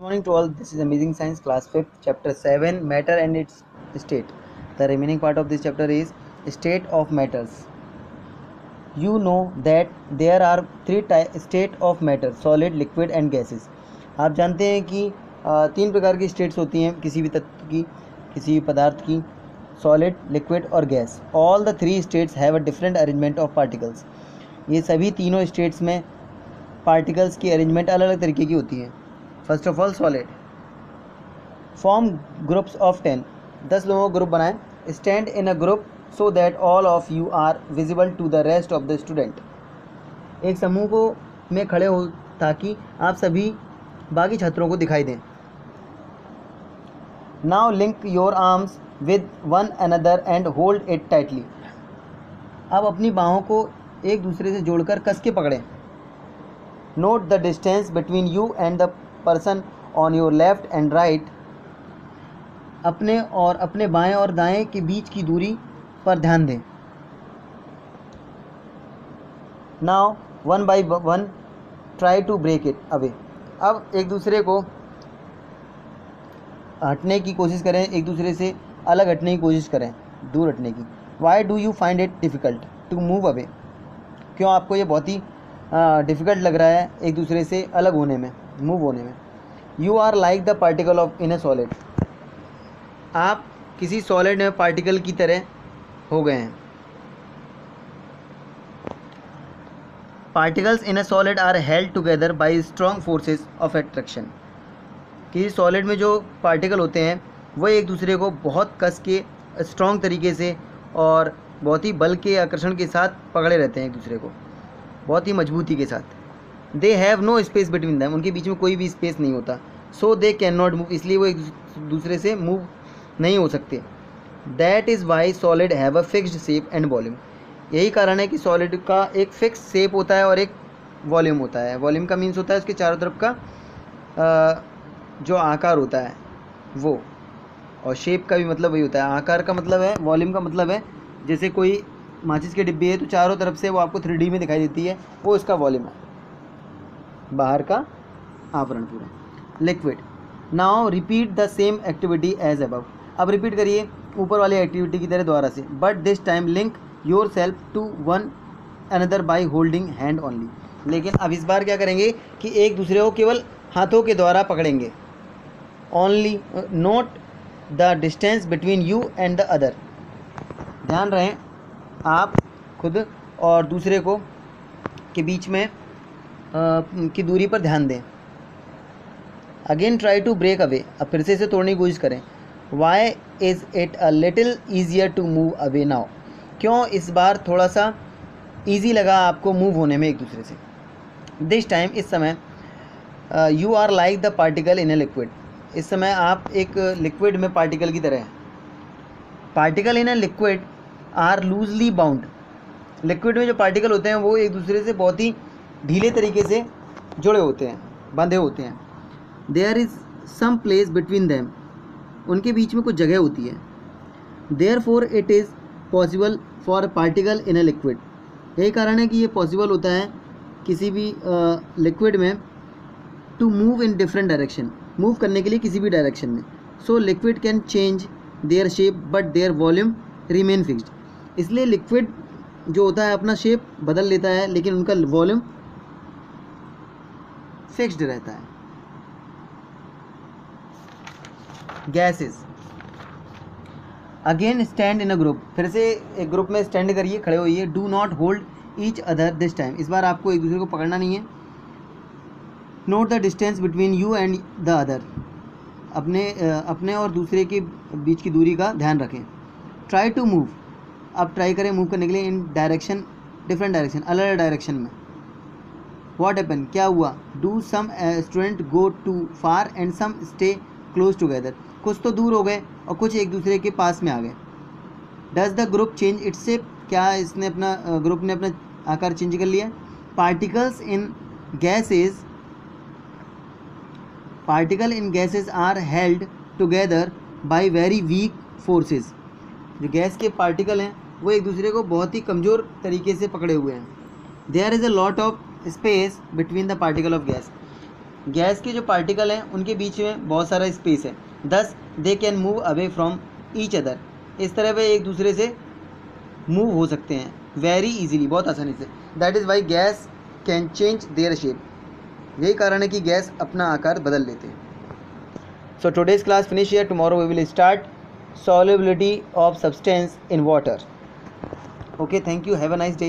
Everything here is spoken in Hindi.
Good morning to all. This is Amazing Science Class 5th, Chapter 7, Matter and its State. The remaining part of this chapter is State of Matters. You know that there are three state of matter: solid, liquid and gases. आप जानते हैं कि तीन प्रकार की स्टेट्स होती हैं किसी भी तत्व की, किसी भी पदार्थ की: सॉलिड, लिक्विड और gas. All the three states have a different arrangement of particles. ये सभी तीनों स्टेट्स में पार्टिकल्स की अरेंजमेंट अलग अलग तरीके की होती है. First of all solid. Form groups of 10 लोगों का ग्रुप बनाएं. Stand in a group so that all of you are visible to the rest of the student. एक समूह को में खड़े हो ताकि आप सभी बाकी छात्रों को दिखाई दें. Now link your arms with one another and hold it tightly. अब अपनी बाहों को एक दूसरे से जोड़कर कस के पकड़ें. Note the distance between you and the person on your left and right. अपने बाएं और दाएं के बीच की दूरी पर ध्यान दें. Now one by one try to break it away. अब एक दूसरे को हटने की कोशिश करें, एक दूसरे से अलग हटने की कोशिश करें, दूर हटने की. Why do you find it difficult to move away. क्यों आपको ये बहुत ही डिफ़िकल्ट लग रहा है एक दूसरे से अलग होने में, मूव होने में. You are like the particle of in a solid. आप किसी सॉलिड में पार्टिकल की तरह हो गए हैं. Particles in a solid are held together by strong forces of attraction. किसी सॉलिड में जो पार्टिकल होते हैं वो एक दूसरे को बहुत कस के स्ट्रॉन्ग तरीके से और बहुत ही बल के आकर्षण के साथ पकड़े रहते हैं एक दूसरे को, बहुत ही मजबूती के साथ. They have no space between them. उनके बीच में कोई भी स्पेस नहीं होता. So they can not move. इसलिए वो एक दूसरे से मूव नहीं हो सकते. That is why solid have a fixed shape and volume. यही कारण है कि सॉलिड का एक फिक्स शेप होता है और एक वॉल्यूम होता है. वॉल्यूम का मीन्स होता है उसके चारों तरफ का जो आकार होता है वो, और शेप का भी मतलब वही होता है. आकार का मतलब है, वॉल्यूम का मतलब है जैसे कोई माचिस के डिब्बे है तो चारों तरफ से वो आपको 3D में दिखाई देती है, वो इसका वॉल्यूम है, बाहर का आवरण पूरा. Liquid. Now repeat the same activity as above. अब रिपीट करिए ऊपर वाली एक्टिविटी की तरह दोबारा से. But this time link yourself to one another by holding hand only. लेकिन अब इस बार क्या करेंगे कि एक दूसरे को केवल हाथों के द्वारा पकड़ेंगे. Only note the distance between you and the other. ध्यान रहें आप खुद और दूसरे को के बीच में की दूरी पर ध्यान दें. Again try to break away. अब फिर से इसे तोड़ने की कोशिश करें. Why is it a little easier to move away now. क्यों इस बार थोड़ा सा ईजी लगा आपको मूव होने में एक दूसरे से. दिस टाइम, इस समय, you are like the particle in a liquid. इस समय आप एक लिक्विड में पार्टिकल की तरह हैं. Particle in a liquid are loosely bound. Liquid में जो पार्टिकल होते हैं वो एक दूसरे से बहुत ही ढीले तरीके से जुड़े होते हैं, बंधे होते हैं. There is some place between them. उनके बीच में कुछ जगह होती है. Therefore it is possible for particle in a liquid. यही कारण है कि ये पॉसिबल होता है किसी भी लिक्विड में to move in different direction. Move करने के लिए किसी भी डायरेक्शन में. So liquid can change their shape but their volume remain fixed. इसलिए लिक्विड जो होता है अपना शेप बदल लेता है लेकिन उनका वॉल्यूम फिक्स्ड रहता है. Gases. Again stand in a group. फिर से एक ग्रुप में स्टैंड करिए, खड़े होइए. Do not hold each other this time. इस बार आपको एक दूसरे को पकड़ना नहीं है. Note the distance between you and the other. अपने और दूसरे के बीच की दूरी का ध्यान रखें. Try to move. अब ट्राई करें मूव करने के लिए इन डायरेक्शन, डिफरेंट डायरेक्शन, अलग अलग डायरेक्शन में. What happen. क्या हुआ. Do some student go too far and some stay close together. कुछ तो दूर हो गए और कुछ एक दूसरे के पास में आ गए. Does the group change its shape. क्या इसने अपना ग्रुप ने अपना आकार चेंज कर लिया. Particles in gases. Particle in gases are held together by very weak forces. जो गैस के पार्टिकल हैं वो एक दूसरे को बहुत ही कमज़ोर तरीके से पकड़े हुए हैं. There is a lot of space between the particle of gas. Gas के जो पार्टिकल हैं उनके बीच में बहुत सारा स्पेस है, दस they can move away from each other. इस तरह वे एक दूसरे से मूव हो सकते हैं वेरी इजीली, बहुत आसानी से। That is Y gas can change their shape. यही कारण है कि गैस अपना आकार बदल लेते हैं। So today's class finish here, tomorrow we will start solubility of substance in water. Okay, thank you, have a nice day.